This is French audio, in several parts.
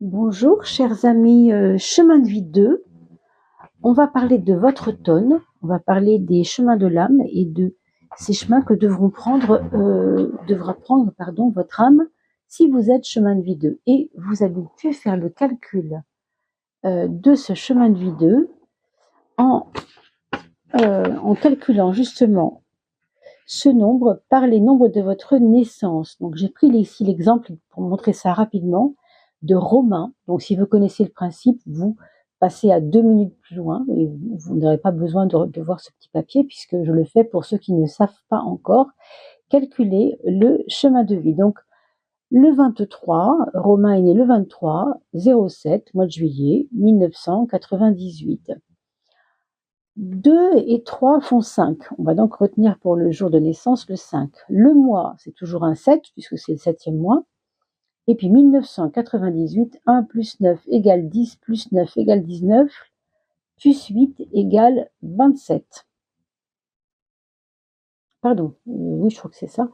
Bonjour chers amis, chemin de vie 2. On va parler de votre automne, on va parler des chemins de l'âme et de ces chemins que devra prendre votre âme si vous êtes chemin de vie 2. Et vous avez pu faire le calcul de ce chemin de vie 2 en calculant justement ce nombre par les nombres de votre naissance. Donc j'ai pris ici l'exemple pour montrer ça rapidement de Romain. Donc si vous connaissez le principe, vous passez à 2 minutes plus loin et vous n'aurez pas besoin de voir ce petit papier puisque je le fais pour ceux qui ne savent pas encore calculer le chemin de vie. Donc le 23, Romain est né le 23 07, mois de juillet 1998. 2 et 3 font 5. On va donc retenir pour le jour de naissance le 5. Le mois, c'est toujours un 7, puisque c'est le 7e mois. Et puis 1998, 1 plus 9 égale 10, plus 9 égale 19, plus 8 égale 27. Pardon, oui, je crois que c'est ça.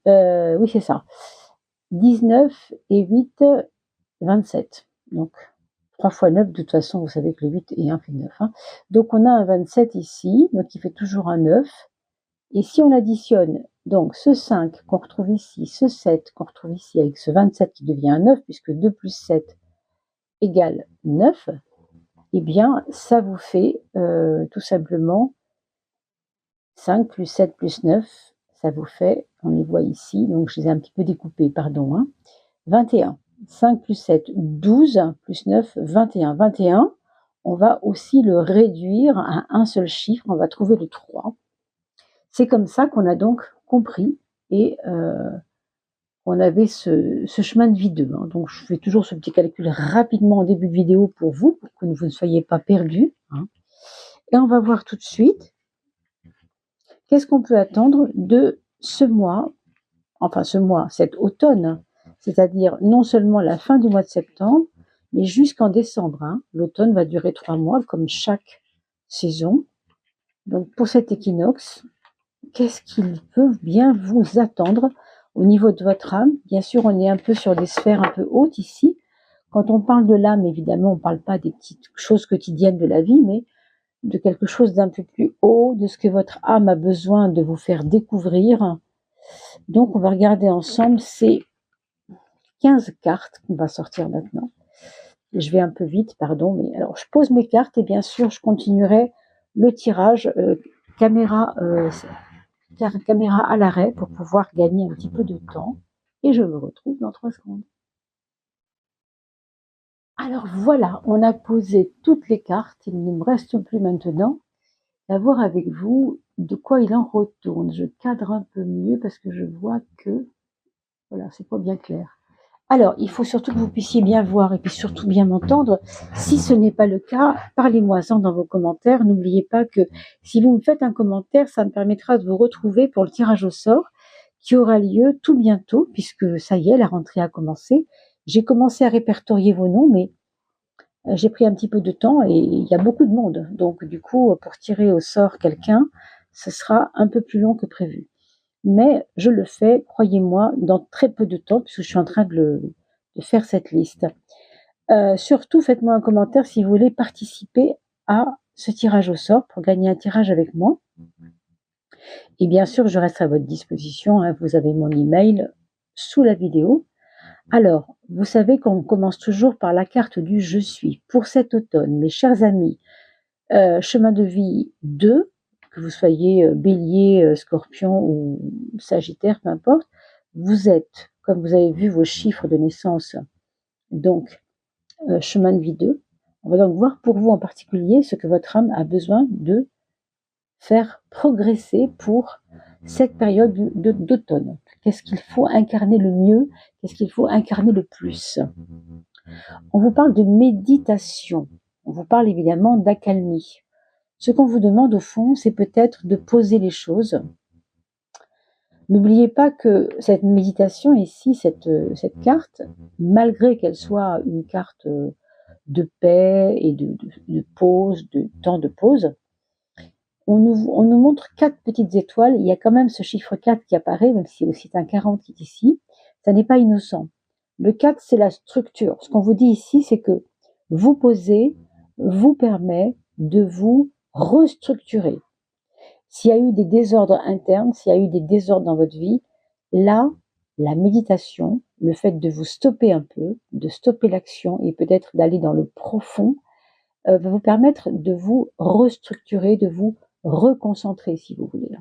Oui, c'est ça. 19 et 8, 27. Donc, 3 fois 9, de toute façon, vous savez que le 8 et 1 fait 9. Hein. Donc, on a un 27 ici, donc il fait toujours un 9. Et si on additionne donc ce 5 qu'on retrouve ici, ce 7 qu'on retrouve ici, avec ce 27 qui devient un 9, puisque 2 plus 7 égale 9, eh bien, ça vous fait tout simplement 5 plus 7 plus 9, ça vous fait, on les voit ici, donc je les ai un petit peu découpés, pardon, hein, 21. 5 plus 7, 12, plus 9, 21. 21, on va aussi le réduire à un seul chiffre, on va trouver le 3. C'est comme ça qu'on a donc compris et on avait ce chemin de vie 2. Hein. Donc je fais toujours ce petit calcul rapidement en début de vidéo pour vous que vous ne soyez pas perdus. Hein. Et on va voir tout de suite qu'est-ce qu'on peut attendre de ce mois, cet automne, c'est-à-dire non seulement la fin du mois de septembre, mais jusqu'en décembre. Hein. L'automne va durer 3 mois, comme chaque saison. Donc pour cet équinoxe, qu'est-ce qu'il peut bien vous attendre au niveau de votre âme? Bien sûr, on est un peu sur des sphères un peu hautes ici. Quand on parle de l'âme, évidemment, on ne parle pas des petites choses quotidiennes de la vie, mais de quelque chose d'un peu plus haut, de ce que votre âme a besoin de vous faire découvrir. Donc, on va regarder ensemble ces 15 cartes qu'on va sortir maintenant. Je vais un peu vite, pardon, mais alors je pose mes cartes et bien sûr, je continuerai le tirage caméra à l'arrêt pour pouvoir gagner un petit peu de temps. Et je me retrouve dans 3 secondes. Alors voilà, on a posé toutes les cartes. Il ne me reste plus maintenant à voir avec vous de quoi il en retourne. Je cadre un peu mieux parce que je vois que, voilà, c'est pas bien clair. Alors, il faut surtout que vous puissiez bien voir et puis surtout bien m'entendre. Si ce n'est pas le cas, parlez-moi-en dans vos commentaires. N'oubliez pas que si vous me faites un commentaire, ça me permettra de vous retrouver pour le tirage au sort qui aura lieu tout bientôt, puisque ça y est, la rentrée a commencé. J'ai commencé à répertorier vos noms, mais j'ai pris un petit peu de temps et il y a beaucoup de monde. Donc, du coup, pour tirer au sort quelqu'un, ce sera un peu plus long que prévu. Mais je le fais, croyez-moi, dans très peu de temps, puisque je suis en train de faire cette liste. Surtout, faites-moi un commentaire si vous voulez participer à ce tirage au sort pour gagner un tirage avec moi. Et bien sûr, je reste à votre disposition. Hein, vous avez mon email sous la vidéo. Alors, vous savez qu'on commence toujours par la carte du Je suis. Pour cet automne, mes chers amis, chemin de vie 2, que vous soyez bélier, scorpion ou sagittaire, peu importe, vous êtes, comme vous avez vu vos chiffres de naissance, donc chemin de vie 2. On va donc voir pour vous en particulier ce que votre âme a besoin de faire progresser pour cette période d'automne. Qu'est-ce qu'il faut incarner le mieux? Qu'est-ce qu'il faut incarner le plus? On vous parle de méditation. On vous parle évidemment d'accalmie. Ce qu'on vous demande au fond, c'est peut-être de poser les choses. N'oubliez pas que cette méditation ici, cette carte, malgré qu'elle soit une carte de paix et de pause, de temps de pause, on nous montre 4 petites étoiles. Il y a quand même ce chiffre 4 qui apparaît, même si c'est aussi un 40 qui est ici. Ça n'est pas innocent. Le 4, c'est la structure. Ce qu'on vous dit ici, c'est que vous poser vous permet de vous restructurer. S'il y a eu des désordres internes, s'il y a eu des désordres dans votre vie, là, la méditation, le fait de vous stopper un peu, de stopper l'action et peut-être d'aller dans le profond, va vous permettre de vous restructurer, de vous reconcentrer, si vous voulez.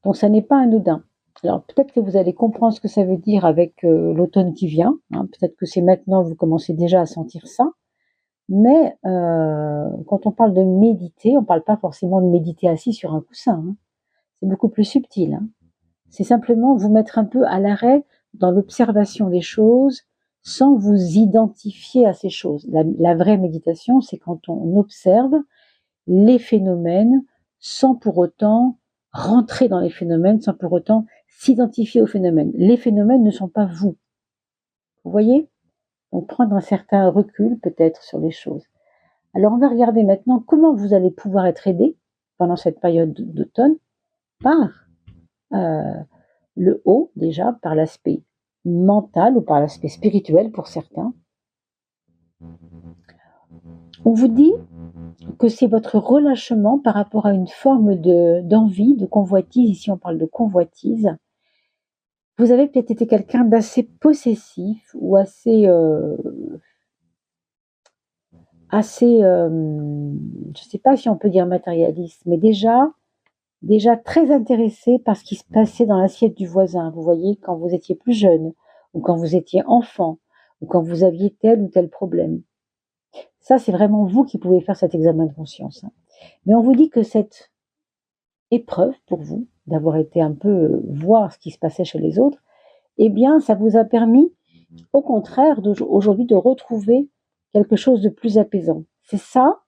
Donc, ça n'est pas anodin. Alors, peut-être que vous allez comprendre ce que ça veut dire avec l'automne qui vient. Hein. Peut-être que c'est maintenant, vous commencez déjà à sentir ça. Mais quand on parle de méditer, on ne parle pas forcément de méditer assis sur un coussin. Hein. C'est beaucoup plus subtil. Hein. C'est simplement vous mettre un peu à l'arrêt dans l'observation des choses sans vous identifier à ces choses. La vraie méditation, c'est quand on observe les phénomènes sans pour autant rentrer dans les phénomènes, sans pour autant s'identifier aux phénomènes. Les phénomènes ne sont pas vous. Vous voyez ? Donc prendre un certain recul peut-être sur les choses. Alors on va regarder maintenant comment vous allez pouvoir être aidé pendant cette période d'automne par le haut déjà, par l'aspect mental ou par l'aspect spirituel pour certains. On vous dit que c'est votre relâchement par rapport à une forme d'envie, de convoitise. Ici on parle de convoitise. Vous avez peut-être été quelqu'un d'assez possessif ou assez je ne sais pas si on peut dire matérialiste, mais déjà très intéressé par ce qui se passait dans l'assiette du voisin. Vous voyez, quand vous étiez plus jeune, ou quand vous étiez enfant, ou quand vous aviez tel ou tel problème. Ça, c'est vraiment vous qui pouvez faire cet examen de conscience. Hein. Mais on vous dit que cette épreuve pour vous, d'avoir été un peu voir ce qui se passait chez les autres, eh bien, ça vous a permis, au contraire, aujourd'hui de retrouver quelque chose de plus apaisant. C'est ça,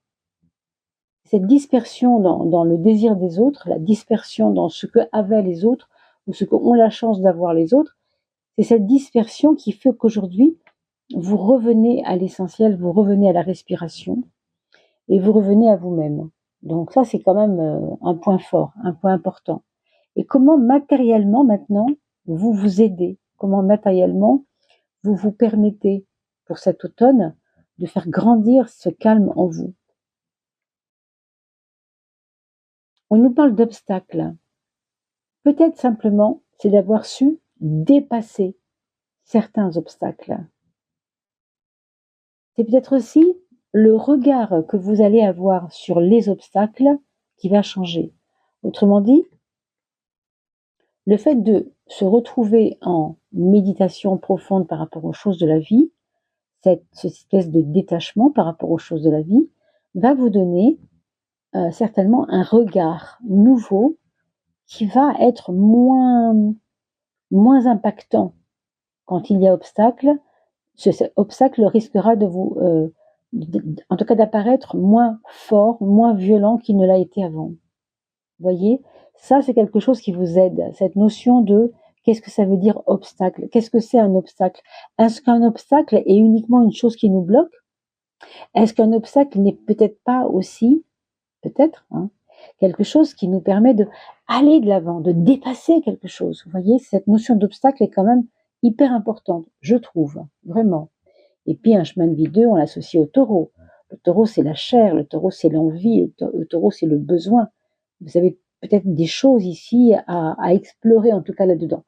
cette dispersion dans le désir des autres, la dispersion dans ce que avaient les autres, ou ce qu'ont la chance d'avoir les autres, c'est cette dispersion qui fait qu'aujourd'hui, vous revenez à l'essentiel, vous revenez à la respiration, et vous revenez à vous-même. Donc ça, c'est quand même un point fort, un point important. Et comment matériellement, maintenant, vous vous aidez? Comment matériellement, vous vous permettez, pour cet automne, de faire grandir ce calme en vous? On nous parle d'obstacles. Peut-être simplement, c'est d'avoir su dépasser certains obstacles. C'est peut-être aussi le regard que vous allez avoir sur les obstacles qui va changer. Autrement dit, le fait de se retrouver en méditation profonde par rapport aux choses de la vie, cette espèce de détachement par rapport aux choses de la vie, va vous donner certainement un regard nouveau qui va être moins impactant quand il y a obstacle. Cet obstacle risquera de vous, en tout cas d'apparaître moins fort, moins violent qu'il ne l'a été avant. Vous voyez, ça c'est quelque chose qui vous aide, cette notion de qu'est-ce que ça veut dire obstacle? Qu'est-ce que c'est un obstacle? Est-ce qu'un obstacle est uniquement une chose qui nous bloque? Est-ce qu'un obstacle n'est peut-être pas aussi, peut-être, hein, quelque chose qui nous permet de aller de l'avant, de dépasser quelque chose? Vous voyez, cette notion d'obstacle est quand même hyper importante, je trouve, vraiment. Et puis un chemin de vie 2, on l'associe au taureau. Le taureau, c'est la chair, le taureau, c'est l'envie, le taureau, c'est le besoin. Vous avez peut-être des choses ici à explorer, en tout cas là-dedans.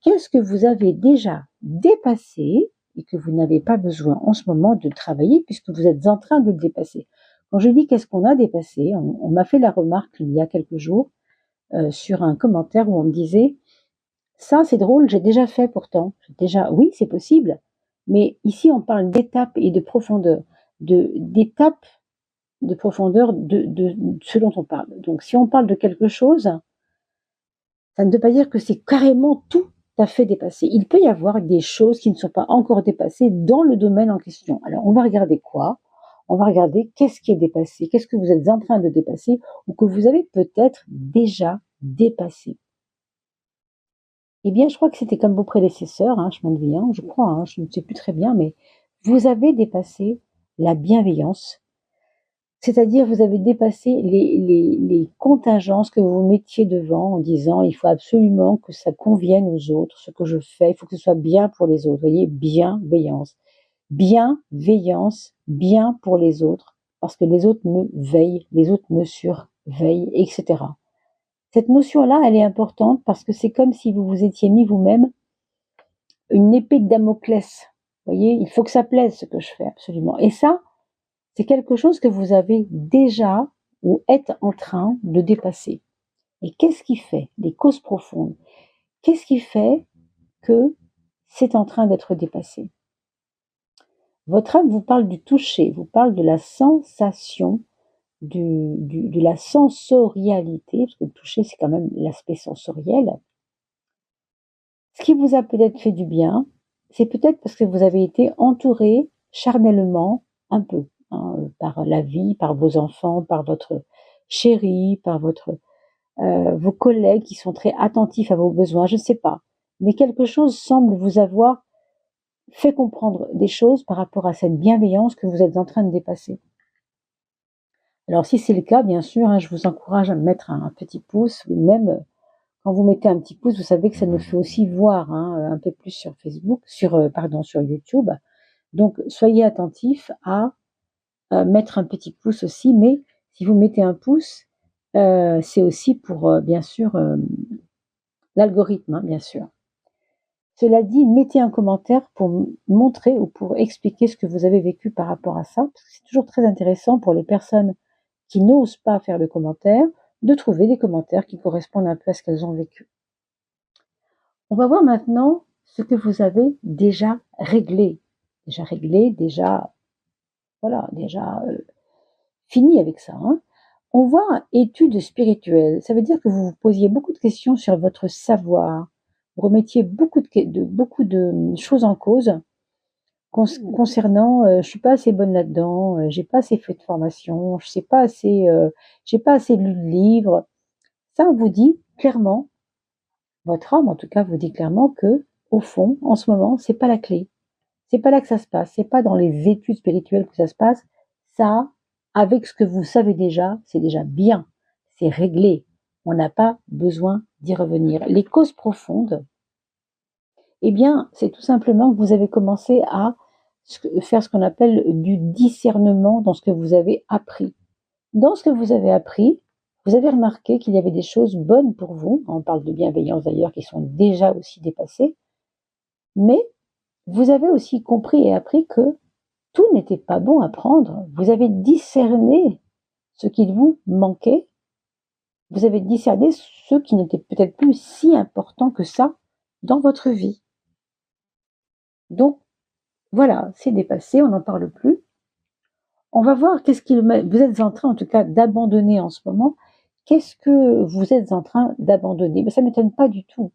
Qu'est-ce que vous avez déjà dépassé et que vous n'avez pas besoin en ce moment de travailler puisque vous êtes en train de le dépasser? Quand je dis qu'est-ce qu'on a dépassé, on m'a fait la remarque il y a quelques jours sur un commentaire où on me disait « ça c'est drôle, j'ai déjà fait pourtant ». Déjà, oui, c'est possible, mais ici on parle d'étapes et de profondeur, d'étapes de profondeur de ce dont on parle. Donc si on parle de quelque chose, ça ne veut pas dire que c'est carrément tout à fait dépassé. Il peut y avoir des choses qui ne sont pas encore dépassées dans le domaine en question. Alors on va regarder quoi? On va regarder qu'est-ce qui est dépassé, qu'est-ce que vous êtes en train de dépasser ou que vous avez peut-être déjà dépassé. Eh bien, je crois que c'était comme vos prédécesseurs, hein, chemin de vie, hein, je crois, hein, je ne sais plus très bien, mais vous avez dépassé la bienveillance. C'est-à-dire, vous avez dépassé les contingences que vous vous mettiez devant en disant, il faut absolument que ça convienne aux autres, ce que je fais, il faut que ce soit bien pour les autres. Vous voyez, bienveillance. Bienveillance, bien pour les autres, parce que les autres me veillent, les autres me surveillent, etc. Cette notion-là, elle est importante parce que c'est comme si vous vous étiez mis vous-même une épée de Damoclès. Vous voyez, il faut que ça plaise ce que je fais, absolument. Et ça, c'est quelque chose que vous avez déjà ou êtes en train de dépasser. Et qu'est-ce qui fait les causes profondes? Qu'est-ce qui fait que c'est en train d'être dépassé? Votre âme vous parle du toucher, vous parle de la sensation, de la sensorialité, parce que le toucher, c'est quand même l'aspect sensoriel. Ce qui vous a peut-être fait du bien, c'est peut-être parce que vous avez été entouré charnellement un peu, hein, par la vie, par vos enfants, par votre chéri, par vos collègues qui sont très attentifs à vos besoins, je ne sais pas. Mais quelque chose semble vous avoir fait comprendre des choses par rapport à cette bienveillance que vous êtes en train de dépasser. Alors si c'est le cas, bien sûr, hein, je vous encourage à mettre un petit pouce, ou même quand vous mettez un petit pouce, vous savez que ça nous fait aussi voir, hein, un peu plus sur Facebook, sur YouTube. Donc soyez attentifs à mettre un petit pouce aussi, mais si vous mettez un pouce, c'est aussi pour bien sûr l'algorithme, hein, bien sûr. Cela dit, mettez un commentaire pour montrer ou pour expliquer ce que vous avez vécu par rapport à ça, parce que c'est toujours très intéressant pour les personnes qui n'osent pas faire de commentaires, de trouver des commentaires qui correspondent un peu à ce qu'elles ont vécu. On va voir maintenant ce que vous avez déjà réglé. Déjà, voilà, déjà fini avec ça. Hein. On voit études spirituelles. Ça veut dire que vous vous posiez beaucoup de questions sur votre savoir. Vous remettiez beaucoup de choses en cause concernant je suis pas assez bonne là-dedans, j'ai pas assez fait de formation, je sais pas assez, j'ai pas assez lu de livres. Ça, on vous dit clairement, votre âme en tout cas vous dit clairement que, au fond, en ce moment, c'est pas la clé. C'est pas là que ça se passe. C'est pas dans les études spirituelles que ça se passe. Ça, avec ce que vous savez déjà, c'est déjà bien. C'est réglé. On n'a pas besoin d'y revenir. Les causes profondes, eh bien, c'est tout simplement que vous avez commencé à faire ce qu'on appelle du discernement dans ce que vous avez appris. Dans ce que vous avez appris, vous avez remarqué qu'il y avait des choses bonnes pour vous. On parle de bienveillance d'ailleurs qui sont déjà aussi dépassées. Mais vous avez aussi compris et appris que tout n'était pas bon à prendre. Vous avez discerné ce qu'il vous manquait. Vous avez discerné ce qui n'était peut-être plus si important que ça dans votre vie. Donc, voilà, c'est dépassé, on n'en parle plus. On va voir qu'est-ce que vous êtes en train, en tout cas, d'abandonner en ce moment. Qu'est-ce que vous êtes en train d'abandonner? Mais ça ne m'étonne pas du tout.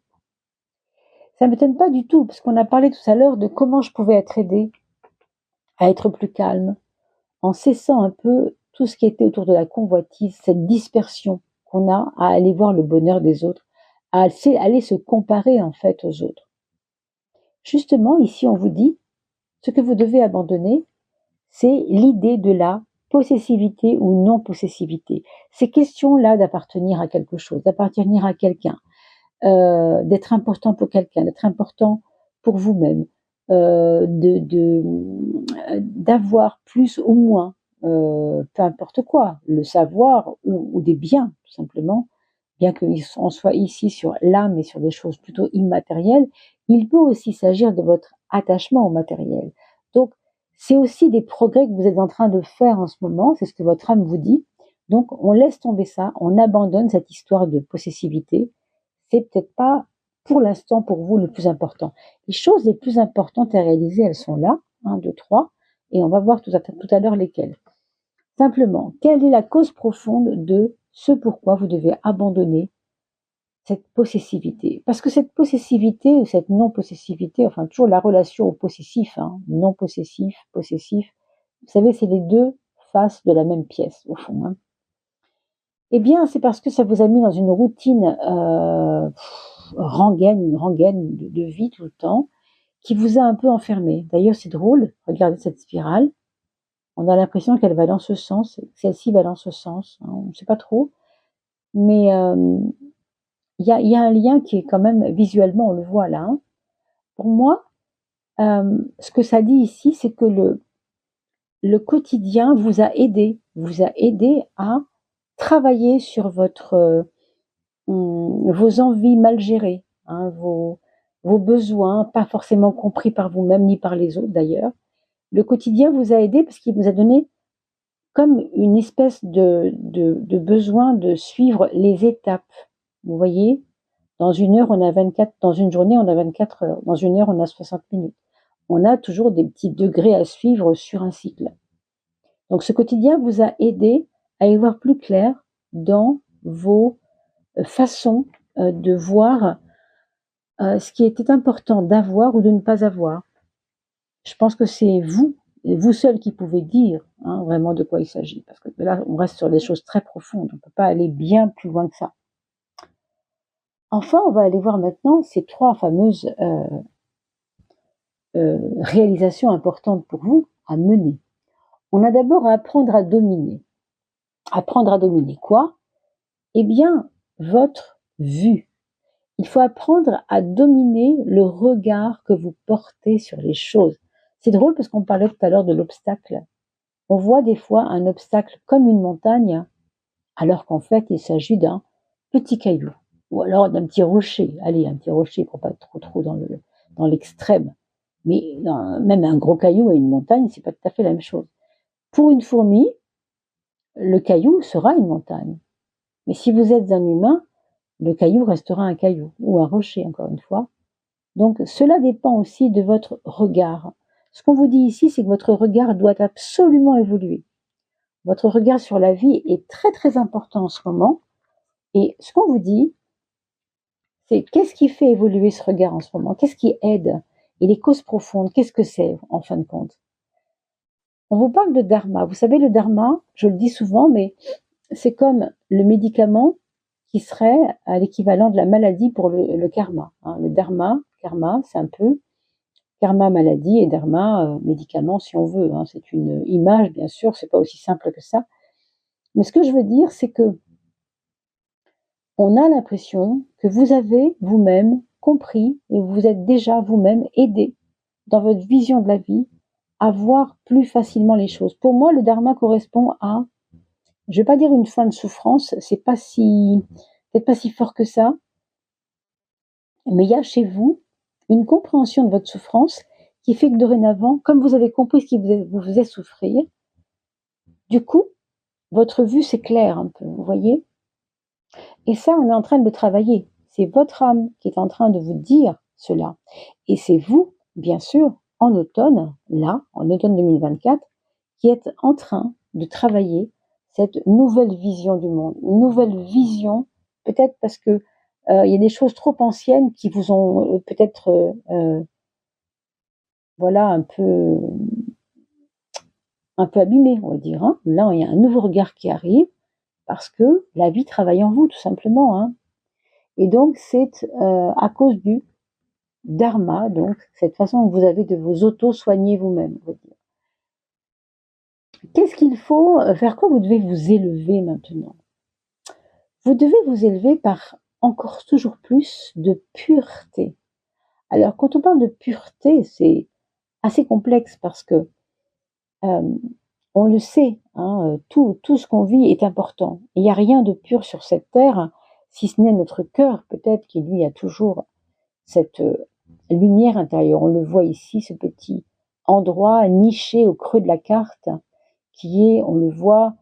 Ça ne m'étonne pas du tout, parce qu'on a parlé tout à l'heure de comment je pouvais être aidée à être plus calme, en cessant un peu tout ce qui était autour de la convoitise, cette dispersion qu'on a à aller voir le bonheur des autres, à aller se comparer en fait aux autres. Justement, ici, on vous dit, ce que vous devez abandonner, c'est l'idée de la possessivité ou non-possessivité. Ces questions-là d'appartenir à quelque chose, d'appartenir à quelqu'un, d'être important pour quelqu'un, d'être important pour vous-même, d'avoir plus ou moins, peu importe quoi, le savoir ou des biens, tout simplement, bien qu'on soit ici sur l'âme et sur des choses plutôt immatérielles, il peut aussi s'agir de votre attachement au matériel. Donc, c'est aussi des progrès que vous êtes en train de faire en ce moment, c'est ce que votre âme vous dit. Donc, on laisse tomber ça, on abandonne cette histoire de possessivité. C'est peut-être pas, pour l'instant, pour vous, le plus important. Les choses les plus importantes à réaliser, elles sont là, 1, 2, 3, et on va voir tout à l'heure lesquelles. Simplement, quelle est la cause profonde de ce pourquoi vous devez abandonner cette possessivité? Parce que cette possessivité ou cette non-possessivité, enfin toujours la relation au possessif, hein, non-possessif, possessif, vous savez, c'est les deux faces de la même pièce, au fond. Hein. Eh bien, c'est parce que ça vous a mis dans une routine une rengaine de vie tout le temps, qui vous a un peu enfermé. D'ailleurs, c'est drôle, regardez cette spirale. On a l'impression qu'elle va dans ce sens, que celle-ci va dans ce sens, hein, on ne sait pas trop. Mais y a un lien qui est quand même visuellement, on le voit là. Hein. Pour moi, ce que ça dit ici, c'est que le quotidien vous a aidé à travailler sur vos envies mal gérées, hein, vos besoins, pas forcément compris par vous-même ni par les autres d'ailleurs. Le quotidien vous a aidé parce qu'il vous a donné comme une espèce de besoin de suivre les étapes. Vous voyez, dans une heure, on a 24, dans une journée, on a 24 heures. Dans une heure, on a 60 minutes. On a toujours des petits degrés à suivre sur un cycle. Donc, ce quotidien vous a aidé à y voir plus clair dans vos façons de voir ce qui était important d'avoir ou de ne pas avoir. Je pense que c'est vous seul qui pouvez dire hein, vraiment de quoi il s'agit. Parce que là, on reste sur des choses très profondes. On ne peut pas aller bien plus loin que ça. Enfin, on va aller voir maintenant ces trois fameuses réalisations importantes pour vous à mener. On a d'abord à apprendre à dominer. Apprendre à dominer quoi? Eh bien, votre vue. Il faut apprendre à dominer le regard que vous portez sur les choses. C'est drôle parce qu'on parlait tout à l'heure de l'obstacle. On voit des fois un obstacle comme une montagne, alors qu'en fait, il s'agit d'un petit caillou. Ou alors d'un petit rocher. Allez, un petit rocher pour pas être trop dans l'extrême. Mais même un gros caillou et une montagne, c'est pas tout à fait la même chose. Pour une fourmi, le caillou sera une montagne. Mais si vous êtes un humain, le caillou restera un caillou, ou un rocher, encore une fois. Donc, cela dépend aussi de votre regard. Ce qu'on vous dit ici, c'est que votre regard doit absolument évoluer. Votre regard sur la vie est très, très important en ce moment. Et ce qu'on vous dit, c'est qu'est-ce qui fait évoluer ce regard en ce moment? Qu'est-ce qui aide? Et les causes profondes, qu'est-ce que c'est, en fin de compte? On vous parle de dharma. Vous savez, le dharma, je le dis souvent, mais c'est comme le médicament qui serait à l'équivalent de la maladie pour le karma. Hein. Le dharma, karma, c'est un peu karma maladie et dharma médicament si on veut. Hein. C'est une image, bien sûr, c'est pas aussi simple que ça. Mais ce que je veux dire, c'est que on a l'impression que vous avez vous-même compris et vous êtes déjà vous-même aidé dans votre vision de la vie à voir plus facilement les choses. Pour moi, le dharma correspond à, je vais pas dire une fin de souffrance, c'est pas peut-être pas si fort que ça, mais il y a chez vous une compréhension de votre souffrance qui fait que dorénavant, comme vous avez compris ce qui vous faisait souffrir, du coup, votre vue s'éclaire un peu, vous voyez? Et ça, on est en train de le travailler. C'est votre âme qui est en train de vous dire cela. Et c'est vous, bien sûr, en automne, là, en automne 2024, qui êtes en train de travailler cette nouvelle vision du monde. Une nouvelle vision, peut-être parce que il y a des choses trop anciennes qui vous ont peut-être, voilà, un peu abîmé, on va dire. Hein. Là, il y a un nouveau regard qui arrive parce que la vie travaille en vous, tout simplement. Hein. Et donc, c'est à cause du dharma, donc cette façon que vous avez de vous auto-soigner vous-même. Qu'est-ce qu'il faut, vers quoi vous devez vous élever maintenant? Vous devez vous élever par encore toujours plus de pureté. Alors, quand on parle de pureté, c'est assez complexe parce que on le sait, hein, tout ce qu'on vit est important. Il n'y a rien de pur sur cette terre, si ce n'est notre cœur, peut-être, qui lui a toujours cette lumière intérieure. On le voit ici, ce petit endroit niché au creux de la carte, qui est, on le voit,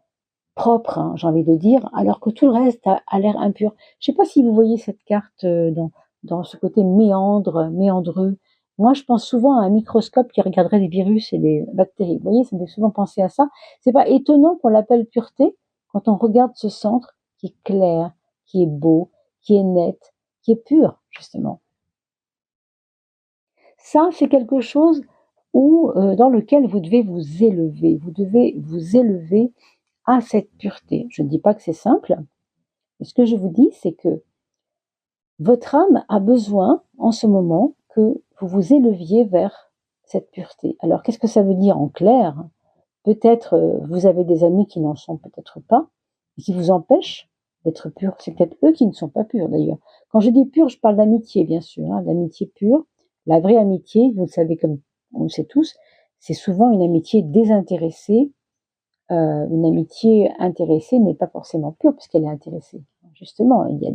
propre, hein, j'ai envie de dire, alors que tout le reste a l'air impur. Je ne sais pas si vous voyez cette carte dans ce côté méandreux. Moi, je pense souvent à un microscope qui regarderait des virus et des bactéries. Vous voyez, ça me fait souvent penser à ça. C'est pas étonnant qu'on l'appelle pureté quand on regarde ce centre qui est clair, qui est beau, qui est net, qui est pur, justement. Ça, c'est quelque chose dans lequel vous devez vous élever. Vous devez vous élever à cette pureté. Je ne dis pas que c'est simple, mais ce que je vous dis, c'est que votre âme a besoin, en ce moment, que vous vous éleviez vers cette pureté. Alors, qu'est-ce que ça veut dire en clair? peut-être vous avez des amis qui n'en sont peut-être pas, et qui vous empêchent d'être purs. C'est peut-être eux qui ne sont pas purs d'ailleurs. Quand je dis pur, je parle d'amitié bien sûr, hein, d'amitié pure. La vraie amitié, vous le savez comme on le sait tous, c'est souvent une amitié désintéressée. Une amitié intéressée n'est pas forcément pure puisqu'elle est intéressée. Justement, il y a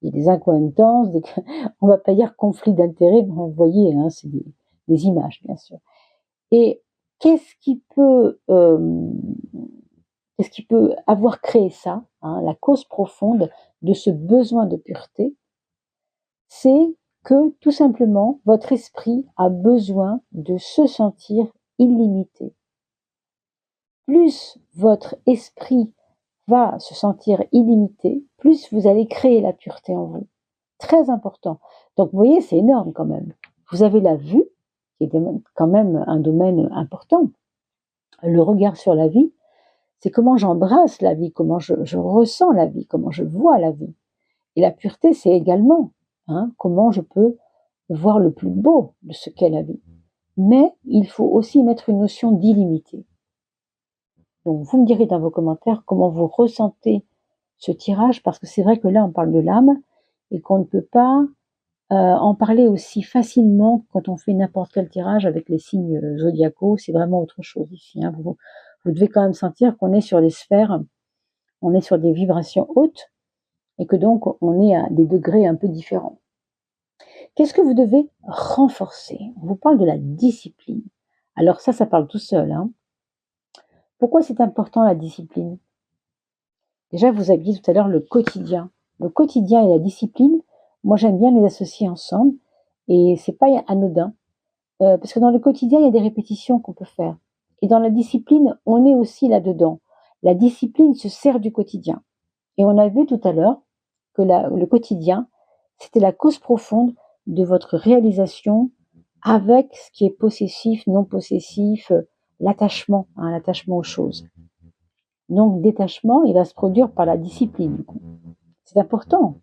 des incohérences, on va pas dire conflit d'intérêts, vous voyez, hein, c'est des images bien sûr. Et qu'est-ce qui peut avoir créé ça, hein, la cause profonde de ce besoin de pureté, c'est que tout simplement votre esprit a besoin de se sentir illimité. Plus votre esprit va se sentir illimité, plus vous allez créer la pureté en vous. Très important. Donc vous voyez, c'est énorme quand même. Vous avez la vue, qui est quand même un domaine important. Le regard sur la vie, c'est comment j'embrasse la vie, comment je ressens la vie, comment je vois la vie. Et la pureté, c'est également comment je peux voir le plus beau de ce qu'est la vie. Mais il faut aussi mettre une notion d'illimité. Donc vous me direz dans vos commentaires comment vous ressentez ce tirage, parce que c'est vrai que là on parle de l'âme et qu'on ne peut pas en parler aussi facilement quand on fait n'importe quel tirage avec les signes zodiacaux. C'est vraiment autre chose ici. Hein. Vous devez quand même sentir qu'on est sur des sphères, on est sur des vibrations hautes et que donc on est à des degrés un peu différents. Qu'est-ce que vous devez renforcer? On vous parle de la discipline. Alors ça parle tout seul. Hein. Pourquoi c'est important la discipline? Déjà, vous aviez tout à l'heure le quotidien. Le quotidien et la discipline, moi j'aime bien les associer ensemble et c'est pas anodin. Parce que dans le quotidien, il y a des répétitions qu'on peut faire. Et dans la discipline, on est aussi là-dedans. La discipline se sert du quotidien. Et on a vu tout à l'heure que le quotidien, c'était la cause profonde de votre réalisation avec ce qui est possessif, non possessif, l'attachement, l'attachement aux choses. Donc, détachement, il va se produire par la discipline, du coup. C'est important.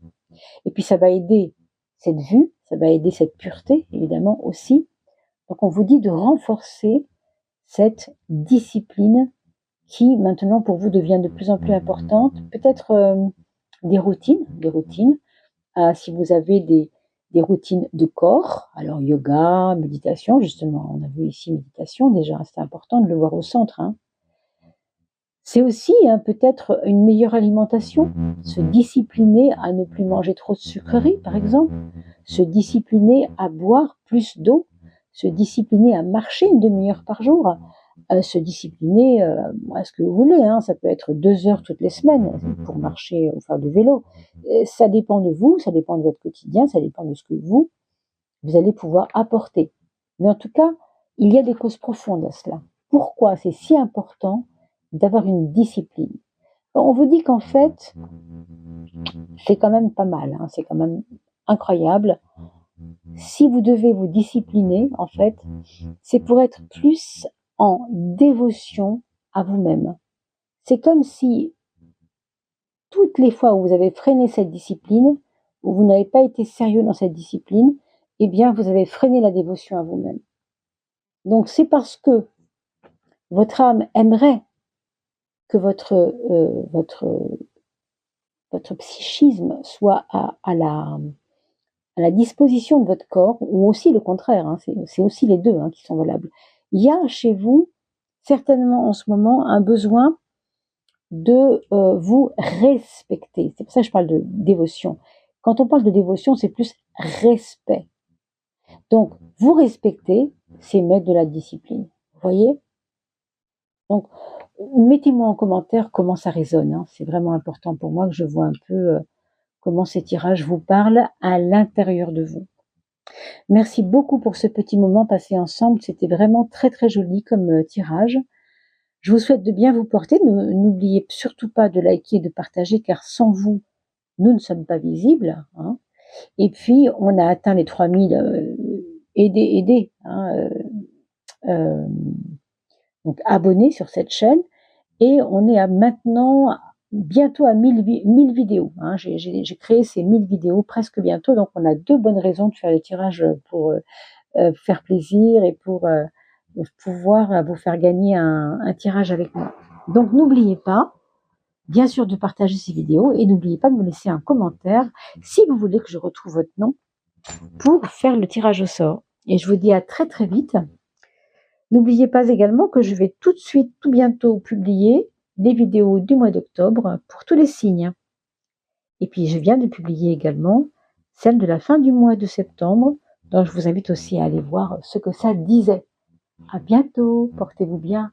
Et puis, ça va aider cette vue, ça va aider cette pureté, évidemment, aussi. Donc, on vous dit de renforcer cette discipline qui, maintenant, pour vous, devient de plus en plus importante. Peut-être des routines. Si vous avez des routines de corps, alors yoga, méditation, justement, on a vu ici méditation déjà, c'est important de le voir au centre. Hein. C'est aussi peut-être une meilleure alimentation, se discipliner à ne plus manger trop de sucreries, par exemple, se discipliner à boire plus d'eau, se discipliner à marcher une demi-heure par jour, se discipliner à ce que vous voulez, ça peut être 2 heures toutes les semaines pour marcher ou faire du vélo. Ça dépend de vous, ça dépend de votre quotidien, ça dépend de ce que vous allez pouvoir apporter. Mais en tout cas, il y a des causes profondes à cela. Pourquoi c'est si important d'avoir une discipline? On vous dit qu'en fait, c'est quand même pas mal, c'est quand même incroyable. Si vous devez vous discipliner, en fait, c'est pour être plus en dévotion à vous-même. C'est comme si toutes les fois où vous avez freiné cette discipline, où vous n'avez pas été sérieux dans cette discipline, eh bien, vous avez freiné la dévotion à vous-même. Donc, c'est parce que votre âme aimerait que votre psychisme soit à la disposition de votre corps, ou aussi le contraire, c'est aussi les deux qui sont valables. Il y a chez vous, certainement en ce moment, un besoin de vous respecter. C'est pour ça que je parle de dévotion. Quand on parle de dévotion, c'est plus respect. Donc, vous respecter, c'est mettre de la discipline. Vous voyez? Donc, mettez-moi en commentaire comment ça résonne. C'est vraiment important pour moi que je vois un peu comment ces tirages vous parlent à l'intérieur de vous. Merci beaucoup pour ce petit moment passé ensemble. C'était vraiment très très joli comme tirage. Je vous souhaite de bien vous porter. N'oubliez surtout pas de liker et de partager, car sans vous, nous ne sommes pas visibles. Et puis, on a atteint les 3000 aidés, donc abonnés sur cette chaîne. Et on est maintenant bientôt à 1000 vidéos. J'ai créé ces 1000 vidéos presque bientôt. Donc, on a 2 bonnes raisons de faire les tirages pour faire plaisir et pour pouvoir vous faire gagner un tirage avec moi. Donc n'oubliez pas, bien sûr, de partager ces vidéos et n'oubliez pas de me laisser un commentaire si vous voulez que je retrouve votre nom pour faire le tirage au sort. Et je vous dis à très très vite. N'oubliez pas également que je vais tout de suite, tout bientôt publier les vidéos du mois d'octobre pour tous les signes. Et puis je viens de publier également celle de la fin du mois de septembre, donc je vous invite aussi à aller voir ce que ça disait. À bientôt, portez-vous bien.